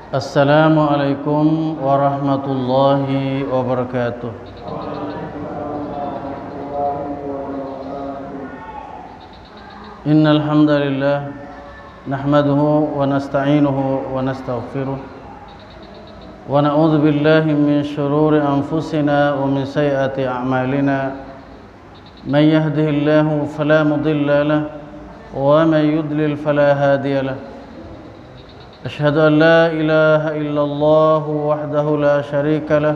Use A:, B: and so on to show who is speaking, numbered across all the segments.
A: Assalamualaikum warahmatullahi wabarakatuh. Innal hamdalillah nahmaduhu wa nasta'inuhu wa nastaghfiruh wa na'udzu billahi min shururi anfusina wa min sayyiati a'malina. Man yahdihillahu fala mudilla lahu wa man yudlil fala hadiya lahu. أشهد أن لا إله إلا الله وحده لا شريك له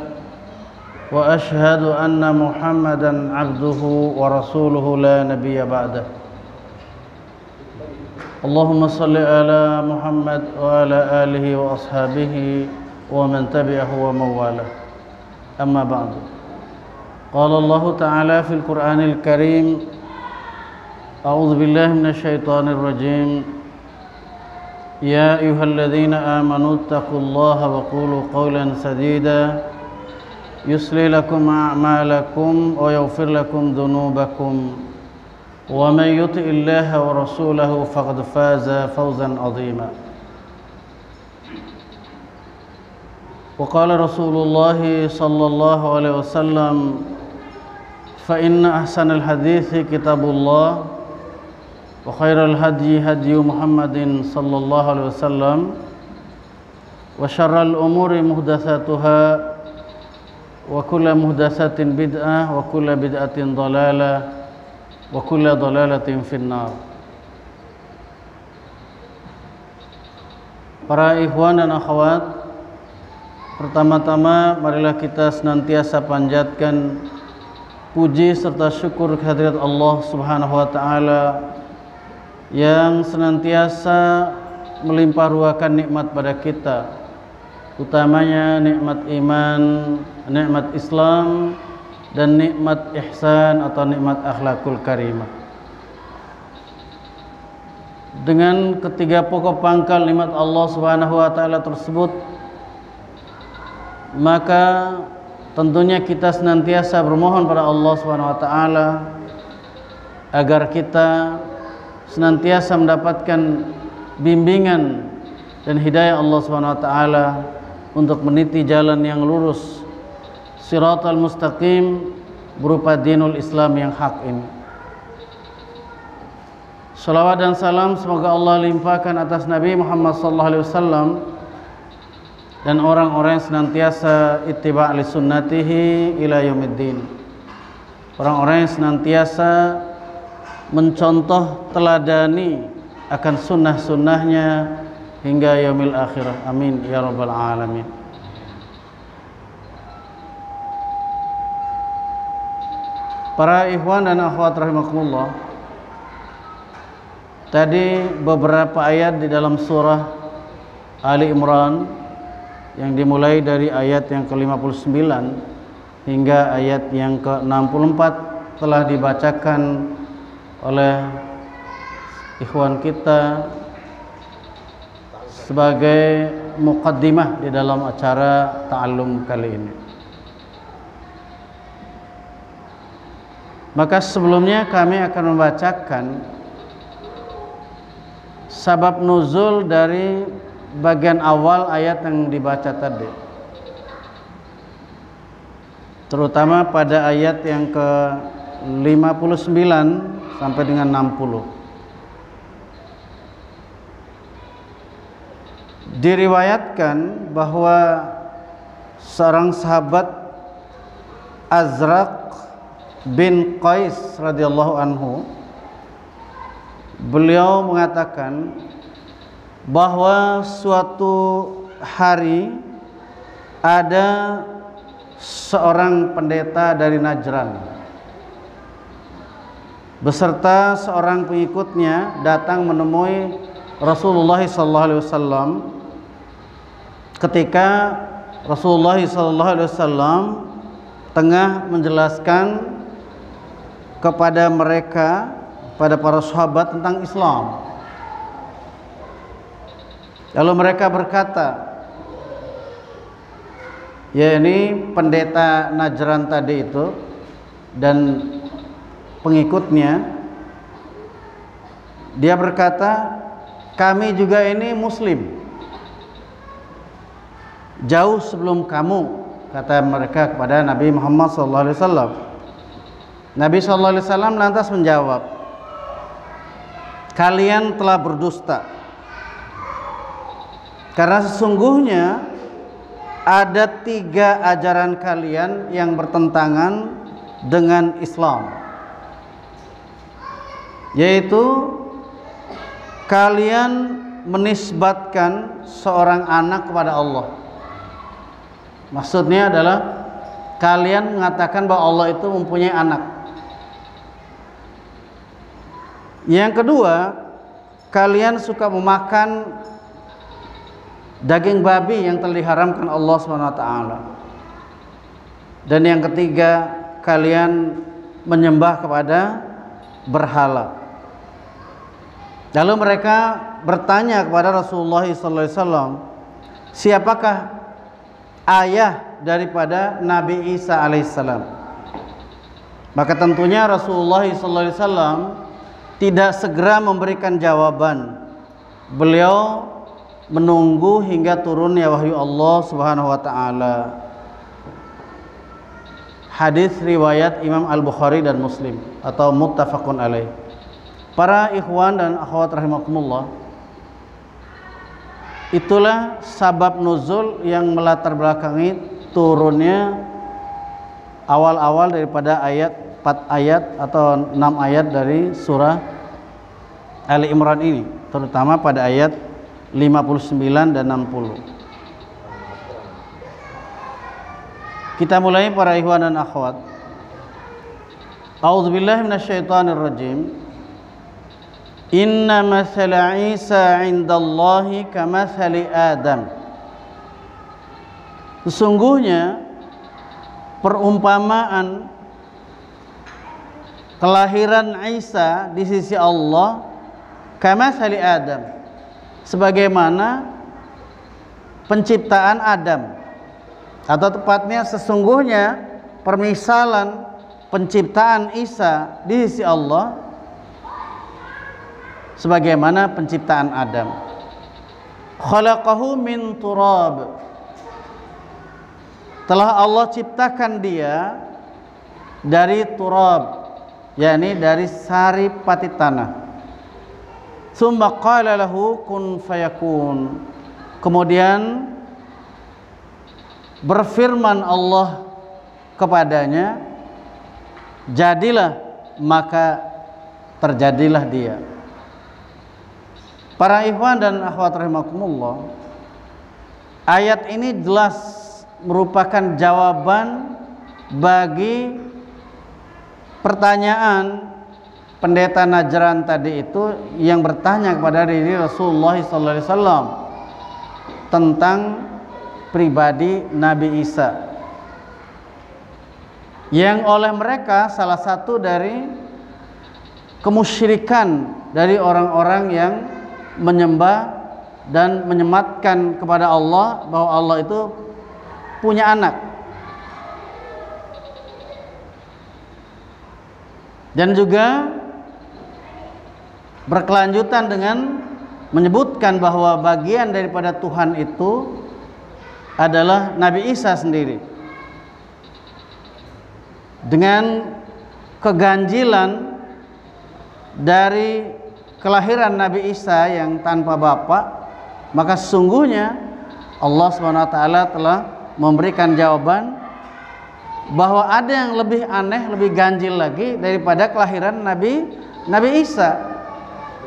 A: وأشهد أن محمدا عبده ورسوله لا نبي بعده. اللهم صل على محمد وعلى آله وأصحابه ومن تبعه ومن والاه. أما بعد. قال الله تعالى في القرآن الكريم: أعوذ بالله من الشيطان الرجيم. يا أيها الذين آمنوا اتقوا الله وقولوا قولا سديدا يصلح لكم أعمالكم ويغفر لكم ذنوبكم ومن يطع الله ورسوله فقد فاز فوزا عظيما. وقال رسول الله صلى الله عليه وسلم: فإن أحسن الحديث كتاب الله وخير الهدي هدي محمد صلى الله عليه وسلم وشر الأمور محدثاتها وكل محدثة بدعة وكل بدعة ضلالة وكل ضلالة في النار. Para ikhwan dan akhwat, pertama-tama marilah kita senantiasa panjatkan puji serta syukur kehadirat Allah Subhanahu wa taala yang senantiasa melimpah ruahkan nikmat pada kita, utamanya nikmat iman, nikmat Islam, dan nikmat ihsan atau nikmat akhlakul karimah. Dengan ketiga pokok pangkal nikmat Allah Subhanahu wa taala tersebut, maka tentunya kita senantiasa bermohon pada Allah Subhanahu wa taala agar kita senantiasa mendapatkan bimbingan dan hidayah Allah Subhanahu wa taala untuk meniti jalan yang lurus, Shiratal Mustaqim, berupa dinul Islam yang hak ini. Salawat dan salam semoga Allah limpahkan atas Nabi Muhammad sallallahu alaihi wasallam dan orang-orang yang senantiasa ittiba' li sunnatihi ila yaumiddin. Orang-orang yang senantiasa mencontoh teladani akan sunnah-sunnahnya hingga yaumil akhirah. Amin ya rabbal alamin. Para ikhwan dan akhwat rahimakumullah, tadi beberapa ayat di dalam surah Ali Imran yang dimulai dari ayat yang ke-59 hingga ayat yang ke-64 telah dibacakan oleh ikhwan kita sebagai muqaddimah di dalam acara ta'allum kali ini. Maka sebelumnya kami akan membacakan sabab nuzul dari bagian awal ayat yang dibaca tadi, terutama pada ayat yang ke-59 sampai dengan 60. Diriwayatkan bahwa seorang sahabat Azraq bin Qais radhiyallahu anhu, beliau mengatakan bahwa suatu hari ada seorang pendeta dari Najran beserta seorang pengikutnya datang menemui Rasulullah SAW ketika Rasulullah SAW tengah menjelaskan kepada mereka, pada para sahabat tentang Islam. Lalu mereka berkata, ya ini pendeta Najran tadi itu dan pengikutnya, dia berkata, kami juga ini muslim. jauh sebelum kamu, kata mereka kepada Nabi Muhammad SAW. Nabi SAW lantas menjawab, kalian telah berdusta, karena sesungguhnya ada 3 ajaran kalian yang bertentangan dengan Islam, yaitu kalian menisbatkan seorang anak kepada Allah. Maksudnya adalah kalian mengatakan bahwa Allah itu mempunyai anak. Yang kedua, kalian suka memakan daging babi yang telah diharamkan Allah SWT. Dan yang ketiga, kalian menyembah kepada berhala. Lalu mereka bertanya kepada Rasulullah SAW, siapakah ayah daripada Nabi Isa alaihissalam? Maka tentunya Rasulullah SAW tidak segera memberikan jawaban. Beliau menunggu hingga turunnya wahyu Allah Subhanahu wa taala. Hadis riwayat Imam Al-Bukhari dan Muslim atau muttafaqun alaih. Para ikhwan dan akhwat rahimakumullah, itulah sabab nuzul yang melatar belakangi turunnya awal-awal daripada 4 ayat atau 6 ayat dari surah Ali Imran ini, terutama pada ayat 59 dan 60. Kita mulai para ikhwan dan akhwat. A'udzubillahi minasyaitonirrajim. Inna mathala Isa 'indallahi kamathali Adam. Sesungguhnya perumpamaan kelahiran Isa di sisi Allah kamathali Adam, sebagaimana penciptaan Adam, atau tepatnya sesungguhnya permisalan penciptaan Isa di sisi Allah sebagaimana penciptaan Adam. Khalaqahu min turab, telah Allah ciptakan dia dari turab, yakni dari sari pati tanah. Tsumma qala lahu kun fayakun, kemudian berfirman Allah kepadanya, jadilah, maka terjadilah dia. Para ikhwan dan akhwat rahimakumullah, ayat ini jelas merupakan jawaban bagi pertanyaan pendeta Najran tadi itu yang bertanya kepada diri Rasulullah SAW tentang pribadi Nabi Isa, yang oleh mereka salah satu dari kemusyrikan dari orang-orang yang menyembah dan menyematkan kepada Allah bahwa Allah itu punya anak. Dan juga berkelanjutan dengan menyebutkan bahwa bagian daripada Tuhan itu adalah Nabi Isa sendiri. Dengan keganjilan dari kelahiran Nabi Isa yang tanpa bapak, maka sesungguhnya Allah SWT telah memberikan jawaban bahwa ada yang lebih aneh, lebih ganjil lagi daripada kelahiran Nabi Isa.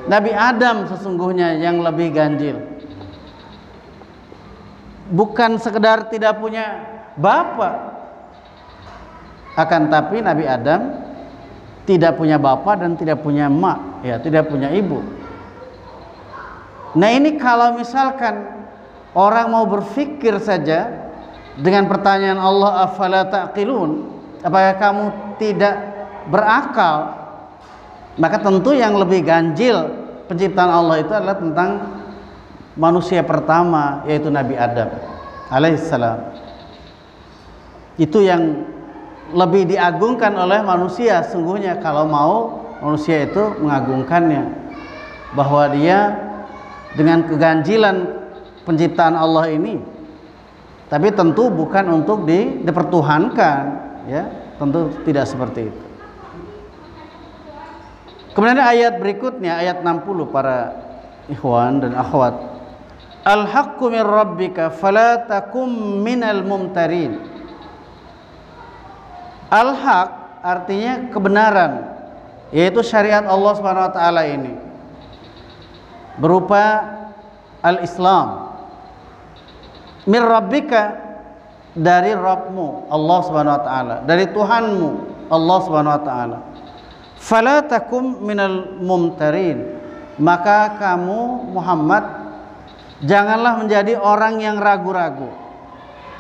A: Nabi Adam sesungguhnya yang lebih ganjil. Bukan sekedar tidak punya bapak, akan tapi Nabi Adam tidak punya bapak dan tidak punya emak, ya, tidak punya ibu. Nah, ini kalau misalkan orang mau berpikir saja dengan pertanyaan Allah, afala taqilun, apakah kamu tidak berakal? Maka tentu yang lebih ganjil penciptaan Allah itu adalah tentang manusia pertama, yaitu Nabi Adam alaihissalam. Itu yang lebih diagungkan oleh manusia sungguhnya, kalau mau manusia itu mengagungkannya, bahwa dia dengan keganjilan penciptaan Allah ini Tapi tentu bukan untuk dipertuhankan, ya, tentu tidak seperti itu. Kemudian ayat berikutnya, ayat 60 para ikhwan dan akhwat. Al-haqqu min rabbika fala takum minal mumtarin. Al-haq artinya kebenaran, yaitu syariat Allah Subhanahu wa taala ini berupa al-Islam. Min rabbika, dari Rabbmu Allah Subhanahu wa taala, dari Tuhanmu Allah Subhanahu wa taala. Fala takum minal mumtarin, maka kamu Muhammad janganlah menjadi orang yang ragu-ragu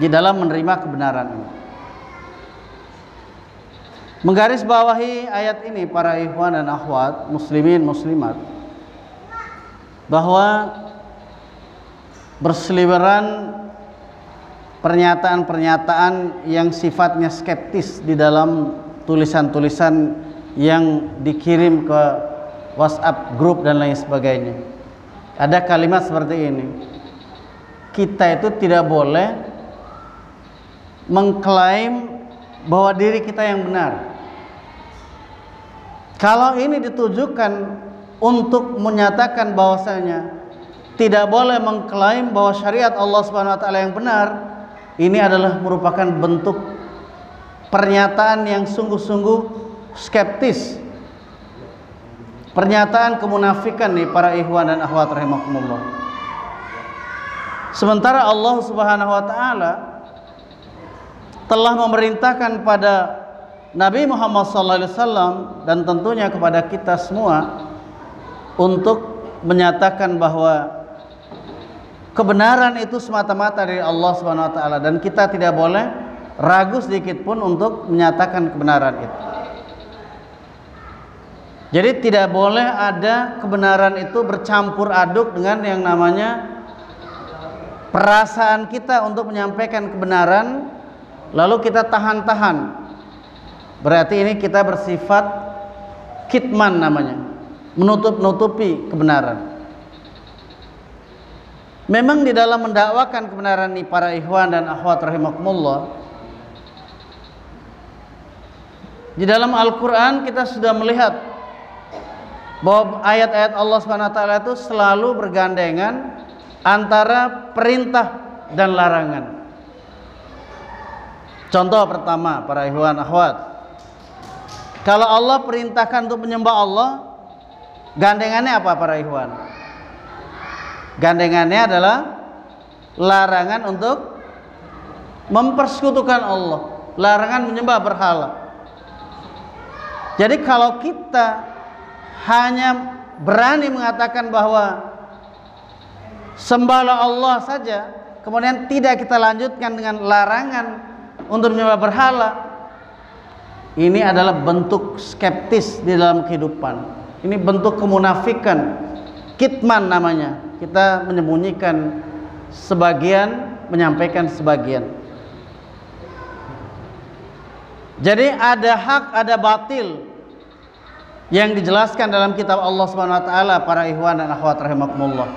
A: di dalam menerima kebenaran ini. Menggarisbawahi ayat ini para ikhwan dan akhwat, muslimin muslimat, bahwa berseliweran pernyataan-pernyataan yang sifatnya skeptis di dalam tulisan-tulisan yang dikirim ke WhatsApp grup dan lain sebagainya. Ada kalimat seperti ini: kita itu tidak boleh mengklaim bahwa diri kita yang benar. Kalau ini ditujukan untuk menyatakan bahwasanya tidak boleh mengklaim bahwa syariat Allah Subhanahu wa taala yang benar, ini adalah merupakan bentuk pernyataan yang sungguh-sungguh skeptis, pernyataan kemunafikan nih para ikhwan dan akhwat rahimakumullah. Sementara Allah Subhanahu wa taala telah memerintahkan pada Nabi Muhammad SAW dan tentunya kepada kita semua untuk menyatakan bahwa kebenaran itu semata-mata dari Allah Subhanahu wa taala, dan kita tidak boleh ragu sedikit pun untuk menyatakan kebenaran itu. Jadi tidak boleh ada kebenaran itu bercampur aduk dengan yang namanya perasaan kita untuk menyampaikan kebenaran lalu kita tahan-tahan. Berarti ini kita bersifat kitman namanya, menutup-nutupi kebenaran. Memang di dalam mendakwakan kebenaran ini para ikhwan dan akhwat rahimakumullah, di dalam Al-Quran kita sudah melihat bahwa ayat-ayat Allah SWT itu selalu bergandengan antara perintah dan larangan. Contoh pertama para ikhwan akhwat, kalau Allah perintahkan untuk menyembah Allah, gandengannya apa para ikhwan? Gandengannya adalah larangan untuk mempersekutukan Allah, larangan menyembah berhala. Jadi kalau kita hanya berani mengatakan bahwa sembahlah Allah saja, kemudian tidak kita lanjutkan dengan larangan untuk menyembah berhala, ini adalah bentuk skeptis di dalam kehidupan. Ini bentuk kemunafikan, kitman namanya. Kita menyembunyikan sebagian, menyampaikan sebagian. Jadi ada hak, ada batil yang dijelaskan dalam kitab Allah Subhanahu wa taala para ikhwan dan akhwat rahimakumullah.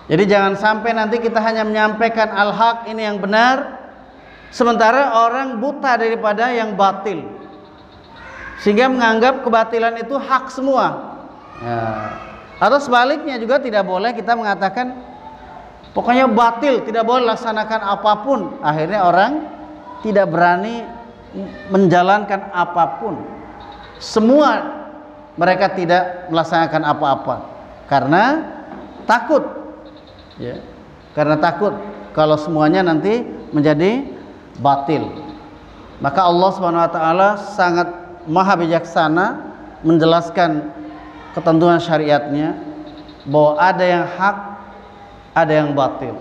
A: Jadi jangan sampai nanti kita hanya menyampaikan al-haq, ini yang benar, sementara orang buta daripada yang batil, sehingga menganggap kebatilan itu hak semua. Ya. Atau sebaliknya juga tidak boleh kita mengatakan pokoknya batil, tidak boleh laksanakan apapun. Akhirnya orang tidak berani menjalankan apapun. Semua mereka tidak melaksanakan apa-apa karena takut, ya, karena takut kalau semuanya nanti menjadi batil. Maka Allah Subhanahu wa taala sangat maha bijaksana menjelaskan ketentuan syariatnya bahwa ada yang hak, ada yang batil.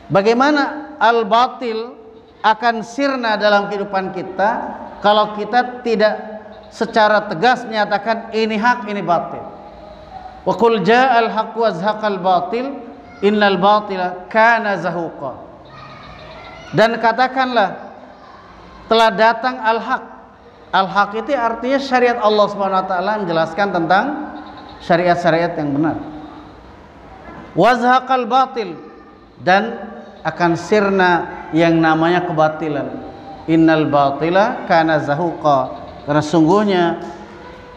A: Bagaimana al-batil akan sirna dalam kehidupan kita kalau kita tidak secara tegas menyatakan ini hak, ini batil. Wa qul ja'al haqqu wa zahaqal batil innal batila kana zahuqa. Dan katakanlah telah datang al-haq. Al-haq itu artinya syariat Allah Subhanahu wa taala menjelaskan tentang syariat-syariat yang benar. wazhaqal batil, dan akan sirna yang namanya kebatilan. Innal batila kana zahuqa, karena sungguhnya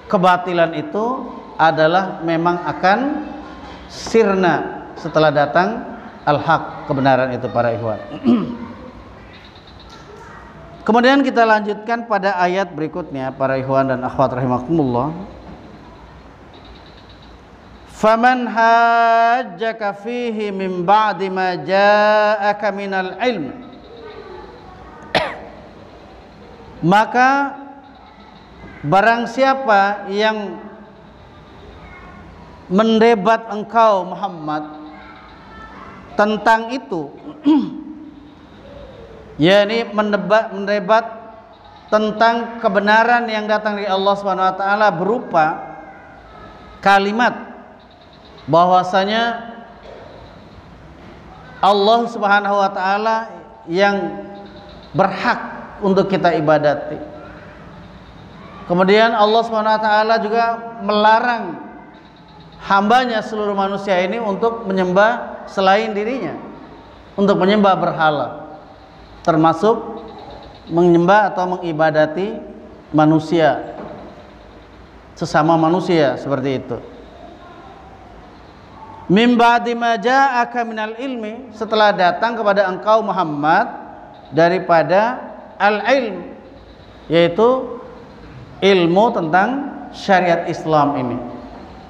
A: kebatilan itu adalah memang akan sirna setelah datang al-haq, kebenaran itu para ikhwan. Kemudian kita lanjutkan pada ayat berikutnya para ikhwan dan akhwat rahimakumullah. Faman hajjaka fihi min ba'di ma ja'aka minal ilm, maka barang siapa yang mendebat engkau Muhammad tentang itu, yakni mendebat tentang kebenaran yang datang dari Allah Subhanahu wa taala berupa kalimat bahwasanya Allah Subhanahu wa taala yang berhak untuk kita ibadati. Kemudian Allah Subhanahu wa taala juga melarang hambanya seluruh manusia ini untuk menyembah selain dirinya, untuk menyembah berhala, termasuk menyembah atau mengibadati manusia, sesama manusia seperti itu. Mim ba'di ma ja'aka minal ilmi, setelah datang kepada engkau Muhammad daripada al-ilm, yaitu ilmu tentang syariat Islam ini.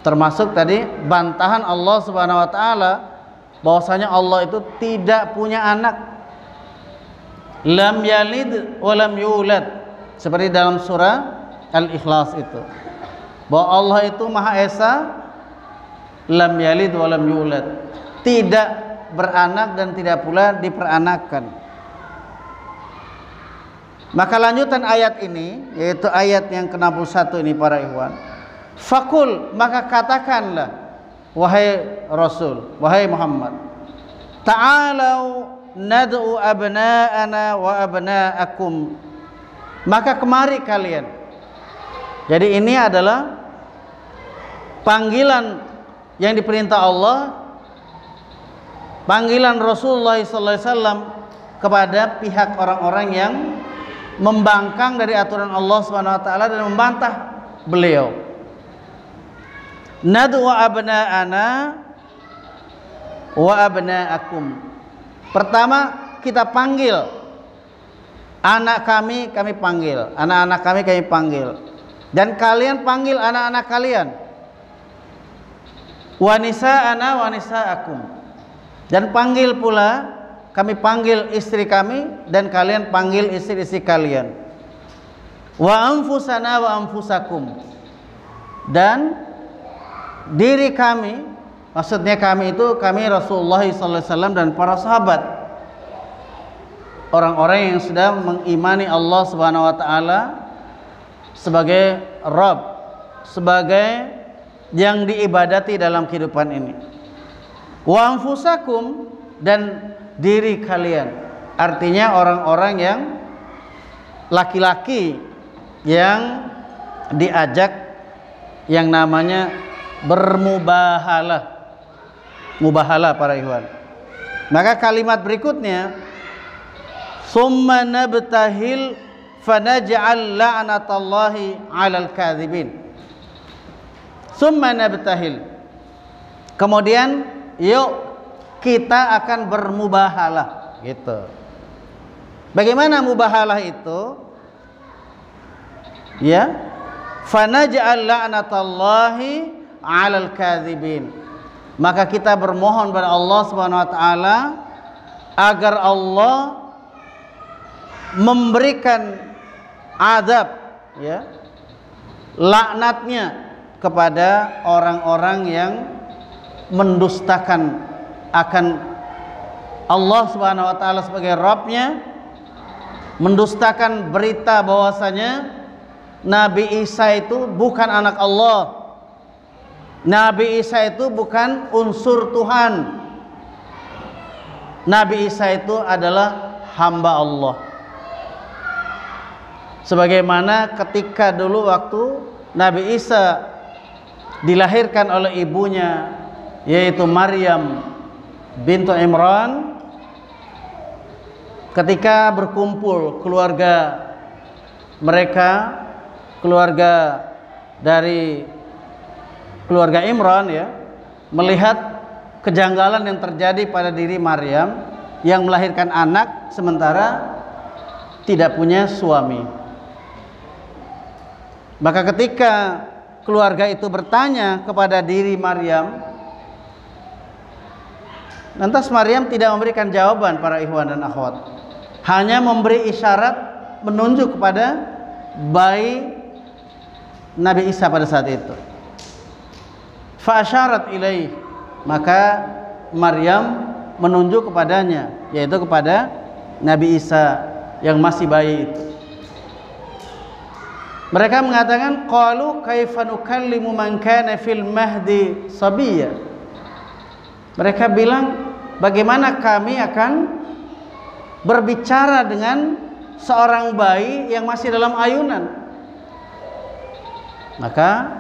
A: Termasuk tadi bantahan Allah Subhanahu wa taala bahwasanya Allah itu tidak punya anak. Lam yalid wa lam yulad, seperti dalam surah Al-Ikhlas itu. Bahwa Allah itu Maha Esa, lam yalid wa lam yulad, tidak beranak dan tidak pula diperanakan. Maka lanjutan ayat ini, yaitu ayat yang ke-61 ini para ikhwan. Fakul, maka katakanlah wahai Rasul, wahai Muhammad, ta'alau nad'u abna'ana wa abna'akum, maka kemari kalian. Jadi ini adalah panggilan yang diperintah Allah, panggilan Rasulullah SAW kepada pihak orang-orang yang membangkang dari aturan Allah Subhanahu wa taala dan membantah beliau. Nad'u abna'ana wa abna'akum. Pertama kita panggil anak kami, kami panggil anak-anak kami, kami panggil, dan kalian panggil anak-anak kalian. Wa nisa'ana wa nisa'akum, dan panggil pula, kami panggil istri kami dan kalian panggil istri-istri kalian. Wa anfusana wa anfusakum, dan diri kami, maksudnya kami itu kami Rasulullah SAW dan para sahabat, orang-orang yang sudah mengimani Allah Subhanahu wa taala sebagai Rabb, sebagai yang diibadati dalam kehidupan ini. Wa anfusakum, dan diri kalian, artinya orang-orang yang laki-laki yang diajak yang namanya bermubahalah, mubahalah para ikhwan. Maka kalimat berikutnya, summa nabtahil fanaj'al la'natallahi 'alal kadzibin. Summa nabtahil, kemudian yuk kita akan bermubahalah gitu. Bagaimana mubahalah itu? Ya, fanaj'al la'natallahi 'alal kadzibin, maka kita bermohon kepada Allah Subhanahu wa taala agar Allah memberikan azab, ya, laknatnya kepada orang-orang yang mendustakan akan Allah Subhanahu wa taala sebagai Rabb-nya, mendustakan berita bahwasanya Nabi Isa itu bukan anak Allah, Nabi Isa itu bukan unsur Tuhan, Nabi Isa itu adalah hamba Allah. Sebagaimana ketika dulu waktu Nabi Isa dilahirkan oleh ibunya yaitu Maryam bintu Imran, ketika berkumpul keluarga mereka, keluarga dari keluarga Imran ya, melihat kejanggalan yang terjadi pada diri Maryam yang melahirkan anak sementara tidak punya suami. Maka ketika keluarga itu bertanya kepada diri Maryam, lantas Maryam tidak memberikan jawaban para ikhwan dan akhwat, hanya memberi isyarat menunjuk kepada bayi Nabi Isa pada saat itu. Fa asyarat ilaih, maka Maryam menunjuk kepadanya, yaitu kepada Nabi Isa yang masih bayi itu. Mereka mengatakan, qalu kaifa nukallimu man kana fil mahdi sabiyya. Mereka bilang, bagaimana kami akan berbicara dengan seorang bayi yang masih dalam ayunan? Maka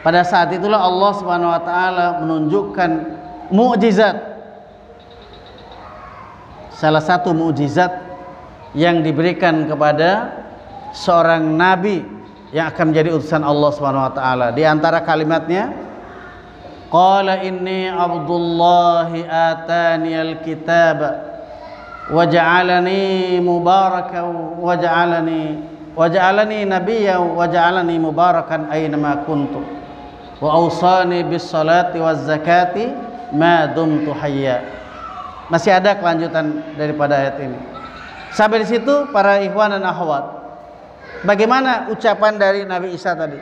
A: pada saat itulah Allah Subhanahu wa taala menunjukkan mukjizat. Salah satu mukjizat yang diberikan kepada seorang nabi yang akan menjadi utusan Allah Subhanahu wa taala. Di antara kalimatnya, qala inni abdullahi ataniyal kitaba waja'alani mubarakan waja'alani nabiyyan waja'alani mubarakan aynama kuntu wa awsani bis salati waz zakati ma dumtu hayya. Masih ada kelanjutan daripada ayat ini. Sampai di situ para ikhwan dan akhwat, bagaimana ucapan dari Nabi Isa tadi?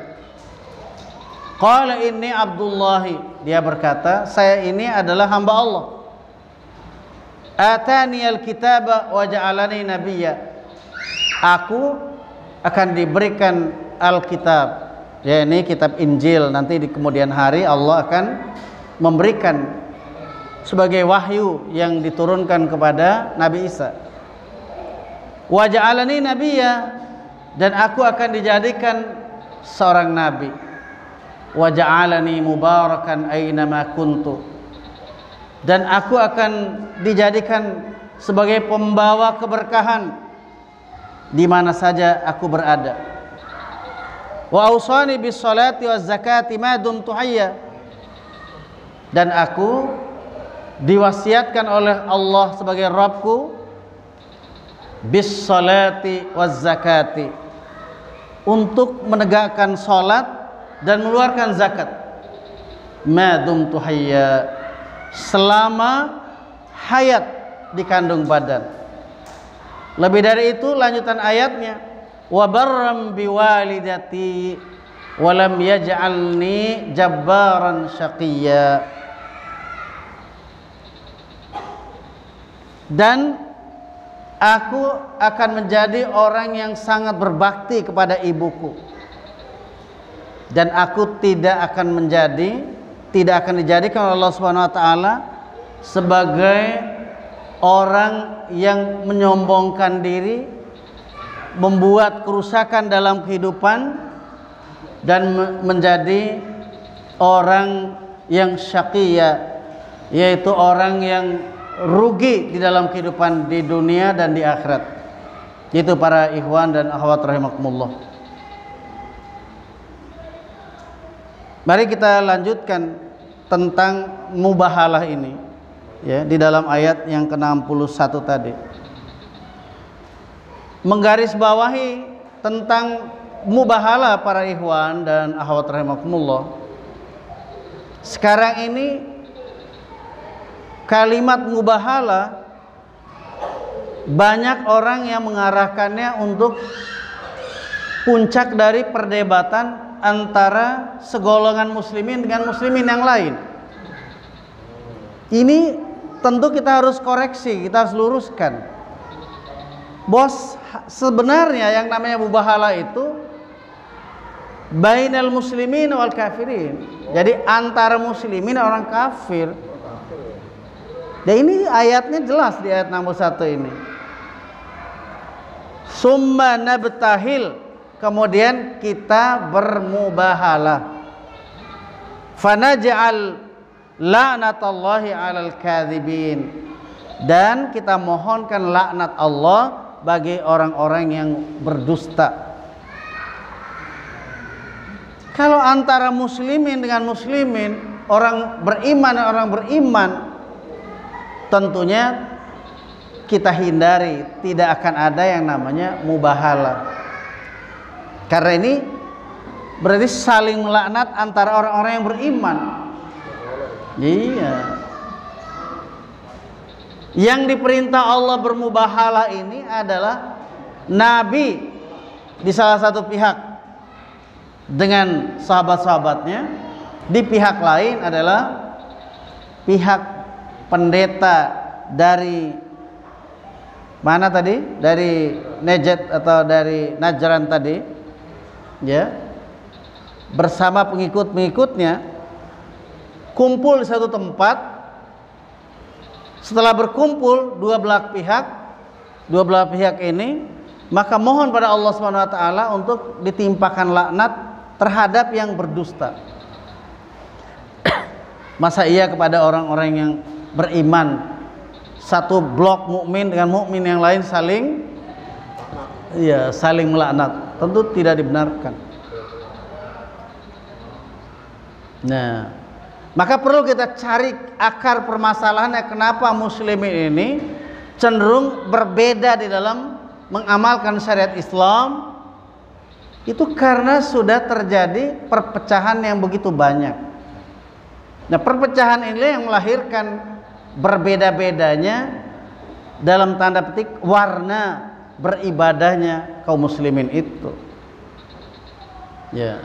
A: Qala inni abdullahi, dia berkata, saya ini adalah hamba Allah. Ataniyal kitaba wa ja'alani nabiyya, aku akan diberikan Alkitab, ya ini kitab Injil. Nanti di kemudian hari Allah akan memberikan sebagai wahyu yang diturunkan kepada Nabi Isa. Wa ja'alani nabiyya, dan aku akan dijadikan seorang nabi. Wa ja'alani mubarakan aynama kuntu, dan aku akan dijadikan sebagai pembawa keberkahan di mana saja aku berada. Wa awsani bis salati waz zakati ma dumtu hayya, dan aku diwasiatkan oleh Allah sebagai Rabbku bis salati waz zakati, untuk menegakkan salat dan mengeluarkan zakat, ma dumtu hayya, selama hayat di kandung badan. Lebih dari itu lanjutan ayatnya, wa barram biwalidati wa lam yaj'alni jabbaran syaqiyya, dan aku akan menjadi orang yang sangat berbakti kepada ibuku, dan aku tidak akan dijadikan oleh Allah Subhanahu wa taala sebagai orang yang menyombongkan diri, membuat kerusakan dalam kehidupan, dan menjadi orang yang syaqiyya, yaitu orang yang rugi di dalam kehidupan di dunia dan di akhirat. Itu para ikhwan dan akhwat rahimakumullah. Mari kita lanjutkan tentang mubahalah ini, ya, di dalam ayat yang ke-61 tadi. Menggarisbawahi tentang mubahalah para ikhwan dan akhwat rahimakumullah. Sekarang ini kalimat mubahalah banyak orang yang mengarahkannya untuk puncak dari perdebatan antara segolongan muslimin dengan muslimin yang lain. Ini tentu kita harus koreksi, kita harus luruskan. Bos, sebenarnya yang namanya mubahalah itu bainal muslimin wal kafirin. Jadi antara muslimin dan orang kafir. Dan ini ayatnya jelas di ayat 61 ini. Summa nabtahil, kemudian kita bermubahalah. Fanaj'al la'natullahi 'alal kadzibin, dan kita mohonkan laknat Allah bagi orang-orang yang berdusta. Kalau antara muslimin dengan muslimin, orang beriman dan orang beriman, tentunya kita hindari, tidak akan ada yang namanya mubahalah. Karena ini berarti saling melaknat antara orang-orang yang beriman. Iya. Yang diperintah Allah bermubahalah ini adalah Nabi di salah satu pihak dengan sahabat-sahabatnya, di pihak lain adalah pihak pendeta dari mana tadi? Dari Najd atau dari Najran tadi, ya, bersama pengikut-pengikutnya kumpul di satu tempat. Setelah berkumpul dua belah pihak ini, maka mohon pada Allah Subhanahu wa taala untuk ditimpakan laknat terhadap yang berdusta. Masa iya kepada orang-orang yang beriman, satu blok mukmin dengan mukmin yang lain saling melaknat? Tentu tidak dibenarkan. Nah, maka perlu kita cari akar permasalahannya, kenapa muslimin ini cenderung berbeda di dalam mengamalkan syariat Islam. Itu karena sudah terjadi perpecahan yang begitu banyak. Nah, perpecahan ini yang melahirkan berbeda-bedanya dalam tanda petik warna beribadahnya kaum muslimin itu. Ya.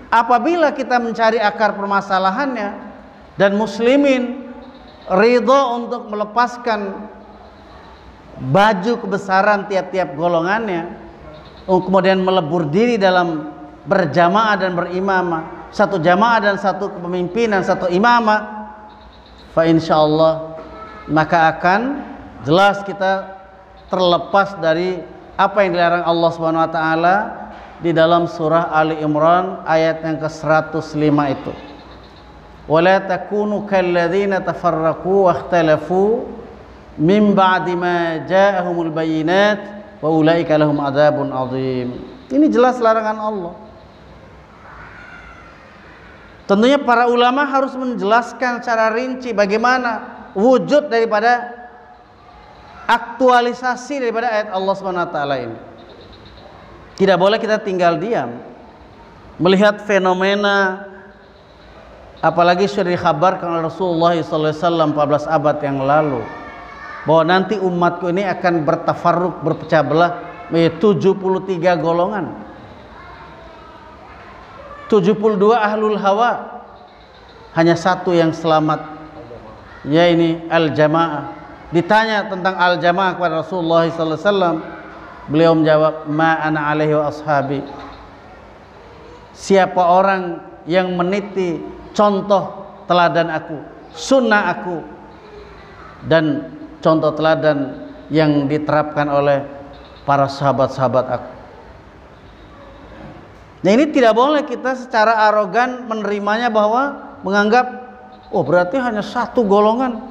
A: Apabila kita mencari akar permasalahannya dan muslimin ridho untuk melepaskan baju kebesaran tiap-tiap golongannya, kemudian melebur diri dalam berjamaah dan berimamah, satu jamaah dan satu kepemimpinan, satu imamah, fa insyaallah maka akan jelas kita terlepas dari apa yang dilarang Allah Subhanahu wa taala di dalam surah Ali Imran ayat yang ke-105 itu. Wala takunu kalladzina tafarraqu wakhtalafu min ba'di ma ja'ahumul bayyinat wa ulaika lahum adzabun adzim. Ini jelas larangan Allah. Tentunya para ulama harus menjelaskan secara rinci bagaimana wujud daripada aktualisasi daripada ayat Allah Subhanahu wa taala ini. Tidak boleh kita tinggal diam melihat fenomena, apalagi sudah dikhabarkan oleh Rasulullah SAW 14 abad yang lalu bahwa nanti umatku ini akan bertafarruq, berpecah belah menjadi 73 golongan, 72 ahlul hawa, hanya satu yang selamat, yaitu al-jamaah. Ditanya tentang al-jamaah kepada Rasulullah SAW, beliau menjawab, ma ana alaihi wa ashabi. Siapa orang yang meniti contoh teladan aku, sunnah aku, dan contoh teladan yang diterapkan oleh para sahabat-sahabat aku. Nah, ini tidak boleh kita secara arogan menerimanya, bahwa menganggap oh berarti hanya satu golongan,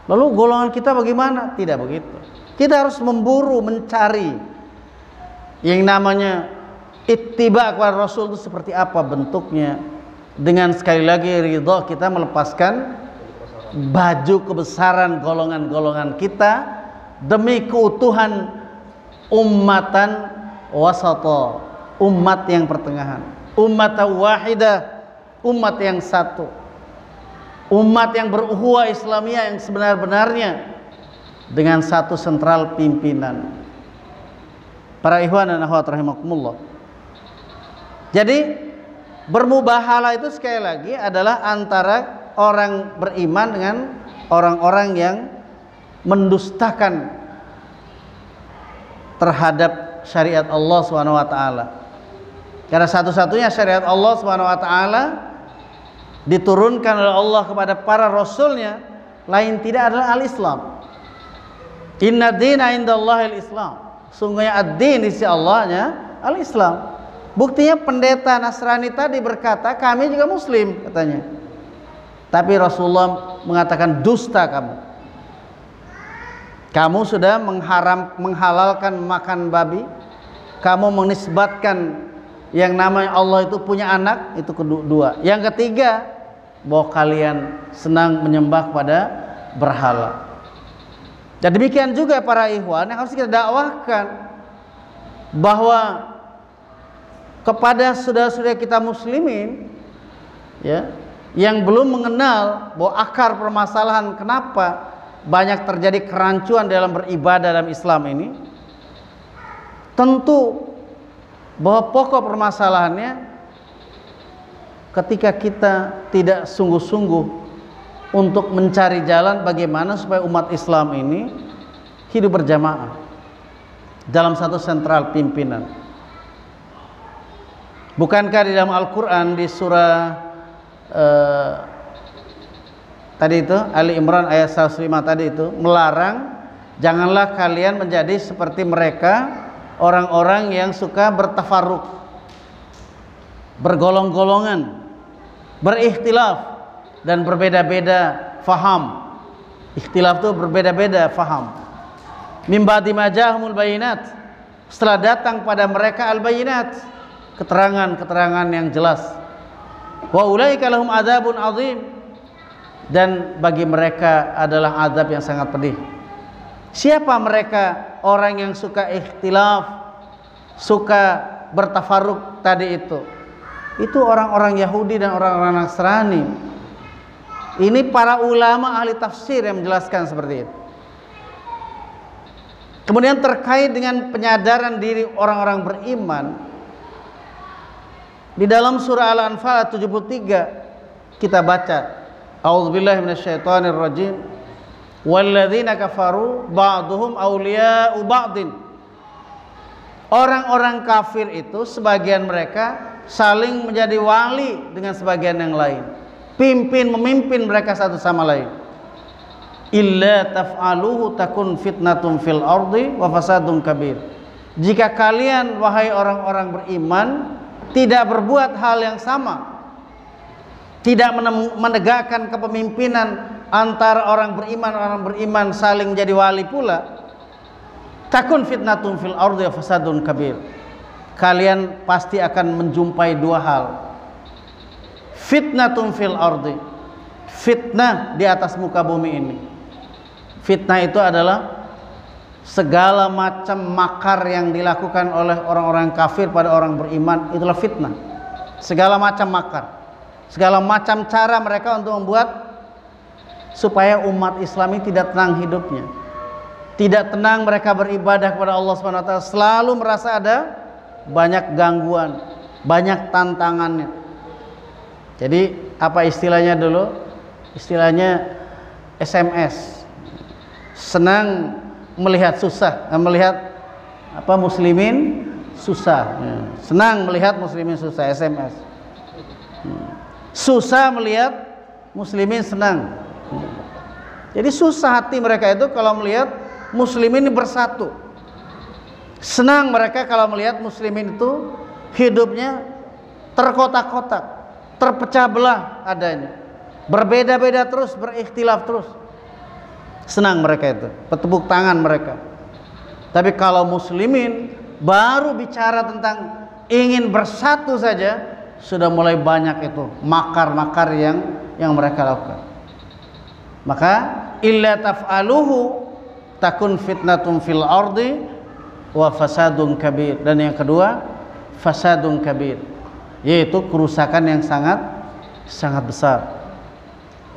A: lalu golongan kita bagaimana? Tidak begitu. Kita harus memburu, mencari yang namanya ittiba kepada Rasul itu seperti apa bentuknya, dengan sekali lagi ridho kita melepaskan baju kebesaran golongan-golongan kita demi keutuhan ummatan wasata, umat yang pertengahan, umat wahidah, umat yang satu, umat yang berukhuwah Islamiyah yang sebenar-benarnya, dengan satu sentral pimpinan. Para ikhwan dan akhwat rahimakumullah. Jadi bermubahalah itu sekali lagi adalah antara orang beriman dengan orang-orang yang mendustakan terhadap syariat Allah Subhanahu wa taala. Karena satu-satunya syariat Allah Subhanahu wa taala diturunkan oleh Allah kepada para rasulnya, lain tidak adalah al-Islam. Inna dina indallahil Islam. Sungguhnya ad-din di sisi Allahnya al-Islam. Buktinya pendeta Nasrani tadi berkata, kami juga muslim, katanya. Tapi Rasulullah mengatakan dusta kamu. Kamu sudah menghalalkan makan babi. Kamu menisbatkan yang namanya Allah itu punya anak, itu kedua. Yang ketiga, bahwa kalian senang menyembah pada berhala. Dan demikian juga para ikhwan yang harus kita dakwahkan, bahwa kepada saudara-saudara kita muslimin ya, yang belum mengenal bahwa akar permasalahan kenapa banyak terjadi kerancuan dalam beribadah dalam Islam ini, tentu bahwa pokok permasalahannya ketika kita tidak sungguh-sungguh untuk mencari jalan bagaimana supaya umat Islam ini hidup berjamaah dalam satu sentral pimpinan. Bukankah di dalam Al-Quran di surah tadi itu Ali Imran ayat 105 tadi itu melarang janganlah kalian menjadi seperti mereka, orang-orang yang suka bertafarruq, bergolong-golongan, berikhtilaf dan berbeda-beda faham. Ikhtilaf itu berbeda-beda faham. Mim ba'di ma ja'ahumul bayinat, setelah datang pada mereka al-bayinat, keterangan-keterangan yang jelas. Wa ulaika lahum adzabun azim, dan bagi mereka adalah azab yang sangat pedih. Siapa mereka? Orang yang suka ikhtilaf, suka bertafarruq tadi itu. Itu orang-orang Yahudi dan orang-orang Nasrani. Ini para ulama ahli tafsir yang menjelaskan seperti itu. Kemudian terkait dengan penyadaran diri orang-orang beriman, di dalam surah Al-Anfal 73 kita baca, A'udzubillahi minasyaitonirrajim, walladzina kafaru ba'duhum awliya'u ba'din. Orang-orang kafir itu sebagian mereka saling menjadi wali dengan sebagian yang lain, memimpin mereka satu sama lain. Illa taf'aluhu takun fitnatun fil ardi wa fasadun kabir. Jika kalian wahai orang-orang beriman tidak berbuat hal yang sama, tidak menegakkan kepemimpinan antara orang beriman saling menjadi wali pula, takun fitnatun fil ardi wa fasadun kabir. Kalian pasti akan menjumpai dua hal. Fitnatun fil ardi, fitnah di atas muka bumi ini. Fitnah itu adalah segala macam makar yang dilakukan oleh orang-orang kafir pada orang beriman, itulah fitnah. Segala macam makar, segala macam cara mereka untuk membuat supaya umat Islam ini tidak tenang hidupnya, tidak tenang mereka beribadah kepada Allah SWT, selalu merasa ada banyak gangguan, banyak tantangannya. Jadi apa istilahnya dulu? Istilahnya SMS. Senang melihat susah, melihat apa muslimin susah. Senang melihat muslimin susah, SMS. Susah melihat muslimin senang. Jadi susah hati mereka itu kalau melihat muslimin bersatu. Senang mereka kalau melihat muslimin itu hidupnya terkotak-kotak, terpecah belah adanya, berbeda-beda terus, berikhtilaf terus. Senang mereka itu, bertepuk tangan mereka. Tapi kalau muslimin baru bicara tentang ingin bersatu saja, sudah mulai banyak itu makar-makar yang mereka lakukan. Maka illa taf'aluhu takun fitnatun fil ardi wa fasadun kabir. Dan yang kedua, fasadun kabir, yaitu kerusakan yang sangat besar.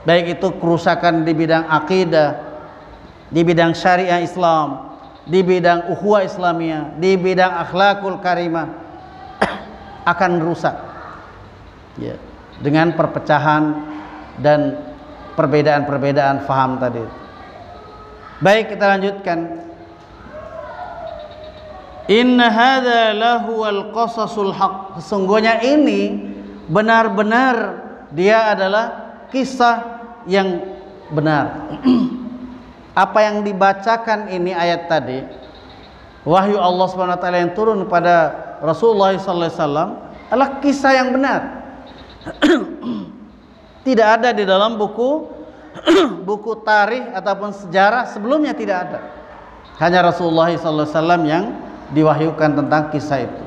A: Baik itu kerusakan di bidang akidah, di bidang syariah Islam, di bidang ukhuwah Islamiyah, di bidang akhlakul karimah, akan rusak ya, dengan perpecahan dan perbedaan-perbedaan faham tadi. Baik, kita lanjutkan. Inna hadza lahuwal qasasul haq. Sesungguhnya ini benar-benar dia adalah kisah yang benar. Apa yang dibacakan ini ayat tadi, wahyu Allah SWT yang turun kepada Rasulullah SAW adalah kisah yang benar. Tidak ada di dalam buku buku tarikh ataupun sejarah sebelumnya, tidak ada. Hanya Rasulullah SAW yang diwahyukan tentang kisah itu.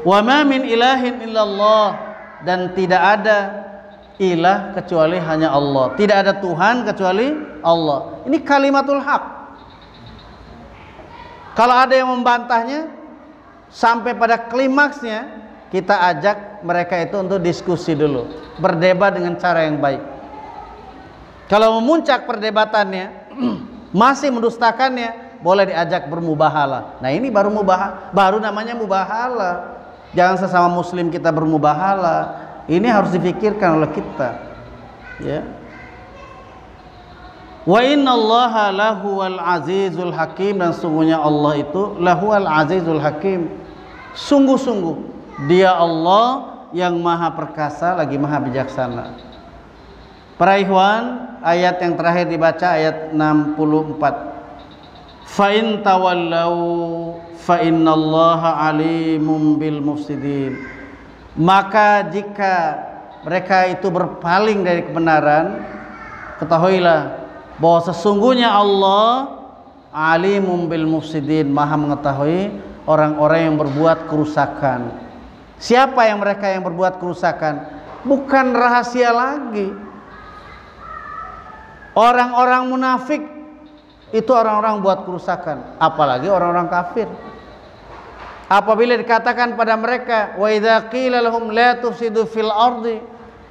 A: Wa ma min ilahin illallah, dan tidak ada ilah kecuali hanya Allah. Tidak ada Tuhan kecuali Allah. Ini kalimatul haq. Kalau ada yang membantahnya sampai pada klimaksnya, kita ajak mereka itu untuk diskusi dulu, berdebat dengan cara yang baik. Kalau memuncak perdebatannya masih mendustakannya, boleh diajak bermubahalah. Nah, ini baru namanya mubahalah. Jangan sesama muslim kita bermubahalah. Ini harus dipikirkan oleh kita, ya. Wa innallaha lahuwal azizul hakim, dan sungguhnya Allah itu lahuwal azizul hakim. Sungguh-sungguh Dia Allah yang maha perkasa lagi maha bijaksana. Para ikhwan, ayat yang terakhir dibaca ayat 64. Fa in tawallau fa innallaha alimum bil mufsidin. Maka jika mereka itu berpaling dari kebenaran, ketahuilah bahwa sesungguhnya Allah alimum bil mufsidin, maha mengetahui orang-orang yang berbuat kerusakan. Siapa yang mereka yang berbuat kerusakan? Bukan rahasia lagi. Orang-orang munafik itu orang-orang buat kerusakan, apalagi orang-orang kafir. Apabila dikatakan pada mereka, wa idza qila lahum la tufsidu fil ardi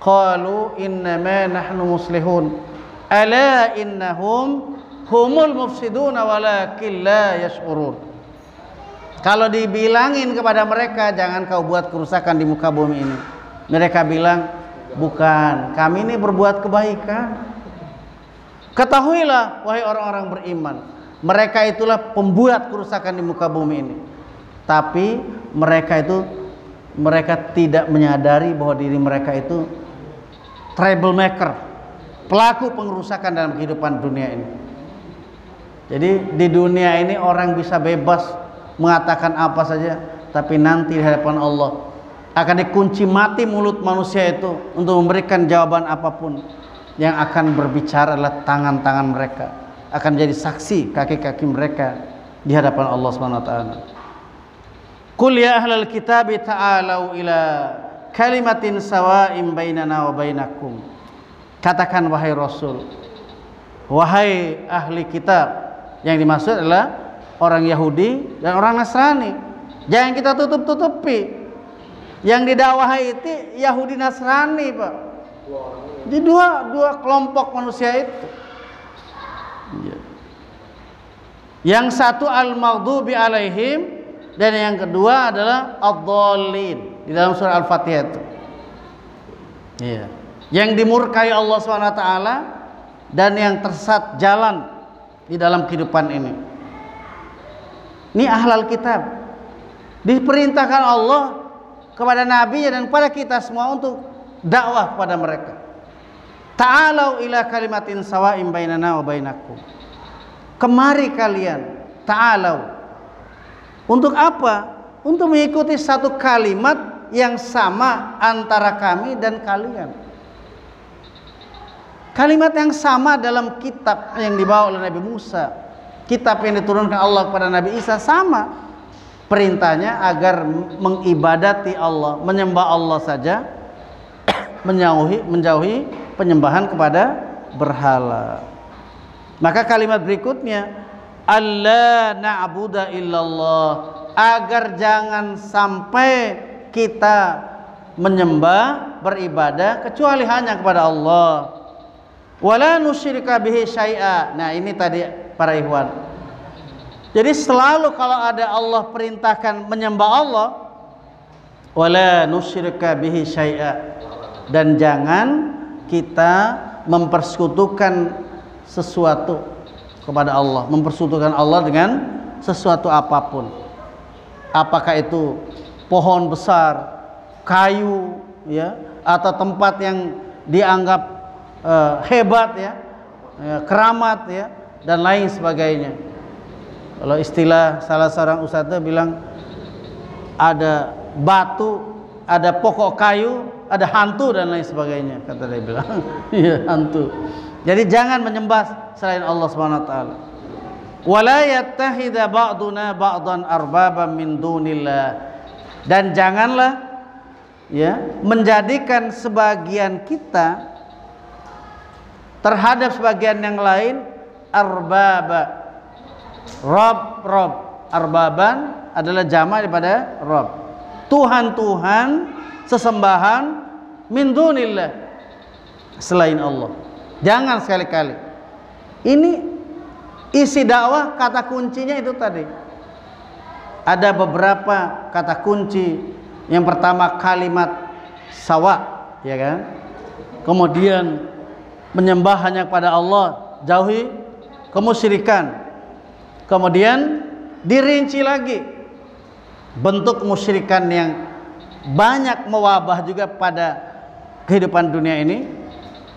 A: qalu innama nahnu muslihun ala innahum humul mufsiduna walakin la yash'urun. Kalau dibilangin kepada mereka, jangan kau buat kerusakan di muka bumi ini, mereka bilang, bukan, kami ini berbuat kebaikan. Ketahuilah wahai orang-orang beriman, mereka itulah pembuat kerusakan di muka bumi ini. Tapi mereka tidak menyadari bahwa diri mereka itu troublemaker, pelaku pengerusakan dalam kehidupan dunia ini. Jadi di dunia ini orang bisa bebas mengatakan apa saja, tapi nanti di hadapan Allah akan dikunci mati mulut manusia itu untuk memberikan jawaban apapun. Yang akan berbicara adalah tangan-tangan mereka, akan jadi saksi kaki-kaki mereka di hadapan Allah SWT. Qul ya ahlal kitabi ta'alau ila kalimatin sawa'im bainana wa bainakum. Katakan wahai Rasul, wahai ahli kitab, yang dimaksud adalah orang Yahudi dan orang Nasrani. Jangan kita tutup-tutupi. Yang didakwahi itu Yahudi Nasrani, Pak. Di dua kelompok manusia itu. Yang satu al-maghdubi alaihim, dan yang kedua adalah ad-dallin di dalam surah Al-Fatihah itu. Iya. Yang dimurkai Allah SWT dan yang tersesat jalan di dalam kehidupan ini. Ini ahlal kitab. Diperintahkan Allah kepada Nabi dan kepada kita semua untuk dakwah kepada mereka. Ta'alau ila kalimatin sawa'im bainana wa bainakum. Kemari kalian, ta'alau. Untuk apa? Untuk mengikuti satu kalimat yang sama antara kami dan kalian. Kalimat yang sama dalam kitab yang dibawa oleh Nabi Musa, kitab yang diturunkan Allah kepada Nabi Isa, sama. Perintahnya agar mengibadati Allah, menyembah Allah saja, menjauhi penyembahan kepada berhala. Maka kalimat berikutnya, alla na'budu illallah, agar jangan sampai kita menyembah, beribadah kecuali hanya kepada Allah. Wala nusyrika bihi syai'a. Nah, ini tadi para ikhwan. Jadi selalu kalau ada Allah perintahkan menyembah Allah, wala nusyrika bihi syai'a, dan jangan kita mempersekutukan sesuatu kepada Allah, mempersekutukan Allah dengan sesuatu apapun. Apakah itu pohon besar, kayu, ya, atau tempat yang dianggap hebat, ya, keramat, ya, dan lain sebagainya. Kalau istilah salah seorang ustadz bilang, ada batu, ada pokok kayu ada hantu dan lain sebagainya, kata dia bilang. Iya, hantu. Jadi jangan menyembah selain Allah Subhanahu wa taala. Wala yattakhidha ba'duna ba'dan arbaban min dunillah. Dan janganlah ya menjadikan sebagian kita terhadap sebagian yang lain arbaba. Rob. Arbaban adalah jamak daripada Rob. Tuhan-Tuhan, sesembahan min dunillah, selain Allah. Jangan sekali-kali. Ini isi dakwah, kata kuncinya itu tadi. Ada beberapa kata kunci. Yang pertama kalimat sawa, ya kan? Kemudian menyembah hanya kepada Allah, jauhi kemusyrikan. Kemudian dirinci lagi bentuk kemusyrikan yang banyak mewabah juga pada kehidupan dunia ini.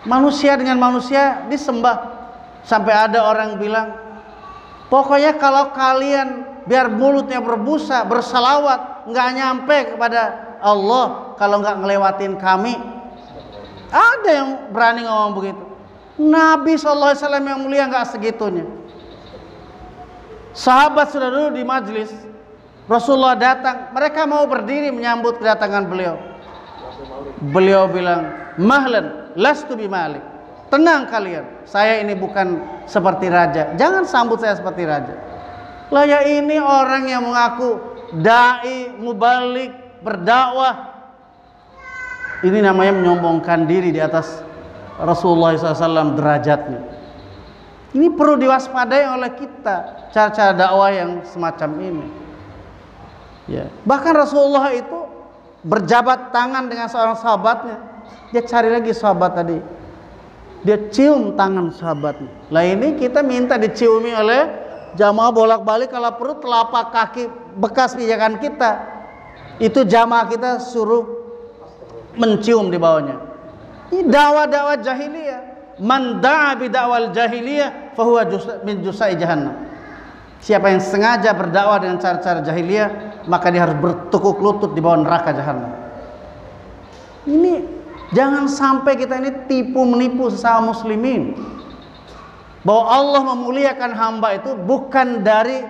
A: Manusia dengan manusia disembah. Sampai ada orang bilang, pokoknya kalau kalian biar mulutnya berbusa, bersalawat, nggak nyampe kepada Allah kalau nggak ngelewatin kami. Ada yang berani ngomong begitu. Nabi SAW yang mulia nggak segitunya. Sahabat sudah dulu di majelis, Rasulullah datang, mereka mau berdiri menyambut kedatangan beliau. Beliau bilang, mahlan lastu bimalik. Tenang kalian, saya ini bukan seperti raja. Jangan sambut saya seperti raja. Lah ya, ini orang yang mengaku dai, mubalik, berdakwah. Ini namanya menyombongkan diri di atas Rasulullah SAW derajatnya. Ini perlu diwaspadai oleh kita, cara-cara dakwah yang semacam ini. Ya. Bahkan Rasulullah itu berjabat tangan dengan seorang sahabatnya. Dia cari lagi sahabat tadi. Dia cium tangan sahabatnya. Lah ini kita minta diciumi oleh jamaah bolak-balik, kalau perlu telapak kaki bekas pijakan kita. Itu jamaah kita suruh mencium di bawahnya. Ini dakwah-dakwah jahiliyah. Man da'a bidakwal jahiliyah fahuwa min jusai jahannam. Siapa yang sengaja berdakwah dengan cara-cara jahiliyah, maka dia harus bertekuk lutut di bawah neraka jahannam. Ini jangan sampai kita ini tipu menipu sesama muslimin, bahwa Allah memuliakan hamba itu bukan dari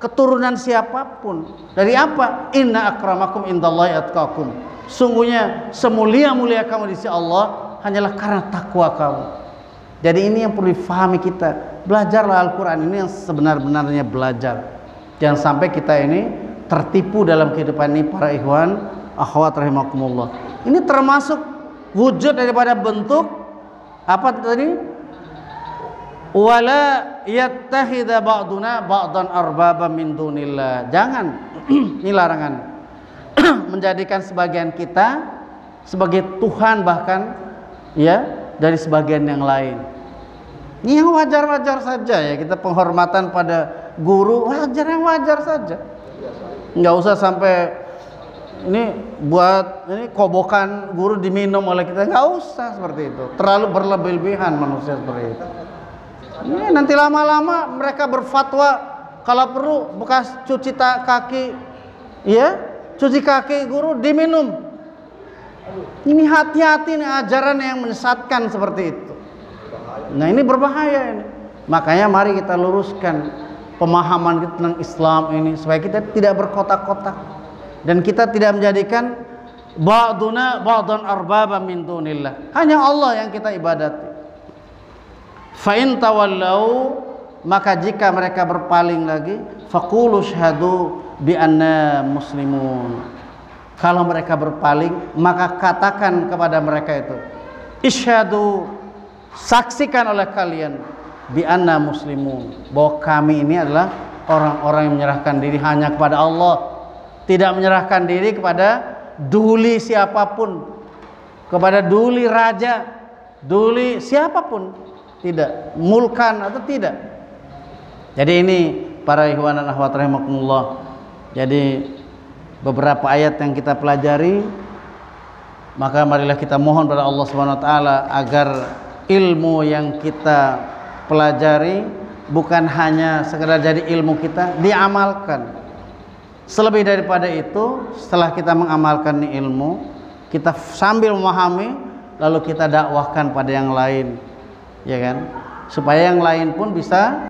A: keturunan siapapun. Dari apa? Inna akramakum indallahi atqakum. Sungguhnya semulia-mulia kamu di sisi Allah hanyalah karena takwa kamu. Jadi ini yang perlu difahami kita. Belajarlah Al-Quran ini yang sebenar-benarnya belajar. Jangan sampai kita ini tertipu dalam kehidupan ini, para ikhwan akhwat rahimakumullah. Ini termasuk wujud daripada bentuk apa tadi? Wala yattakhidha ba'duna ba'dan arbaba min dunillah. Jangan, ini larangan. Menjadikan sebagian kita sebagai Tuhan, bahkan ya dari sebagian yang lain. Ini yang wajar-wajar saja ya, kita penghormatan pada guru wajar, yang wajar saja. Nggak usah sampai ini buat ini kobokan guru diminum oleh kita, nggak usah seperti itu. Terlalu berlebih-lebihan manusia seperti itu. Ini nanti lama-lama mereka berfatwa kalau perlu bekas cuci kaki, ya cuci kaki guru diminum. Ini hati-hati nih ajaran yang menyesatkan seperti itu. Nah ini berbahaya ini. Makanya mari kita luruskan pemahaman kita tentang Islam ini supaya kita tidak berkotak-kotak dan kita tidak menjadikan ba'duna ba'dan arbaba min dunillah. Hanya Allah yang kita ibadati. Fa in tawallau, maka jika mereka berpaling lagi, faqulu syahadu bi anna muslimun. Kalau mereka berpaling, maka katakan kepada mereka itu, isyhadu, saksikan oleh kalian, bi anna muslimun, bahwa kami ini adalah orang-orang yang menyerahkan diri hanya kepada Allah, tidak menyerahkan diri kepada duli siapapun, kepada duli raja, duli siapapun, tidak, mulkan atau tidak. Jadi ini para ikhwan dan akhwat rahimakumullah. Jadi beberapa ayat yang kita pelajari, maka marilah kita mohon pada Allah Subhanahu wa taala agar ilmu yang kita pelajari bukan hanya sekedar jadi ilmu kita, diamalkan. Selebih daripada itu, setelah kita mengamalkan ilmu, kita sambil memahami lalu kita dakwahkan pada yang lain, ya kan, supaya yang lain pun bisa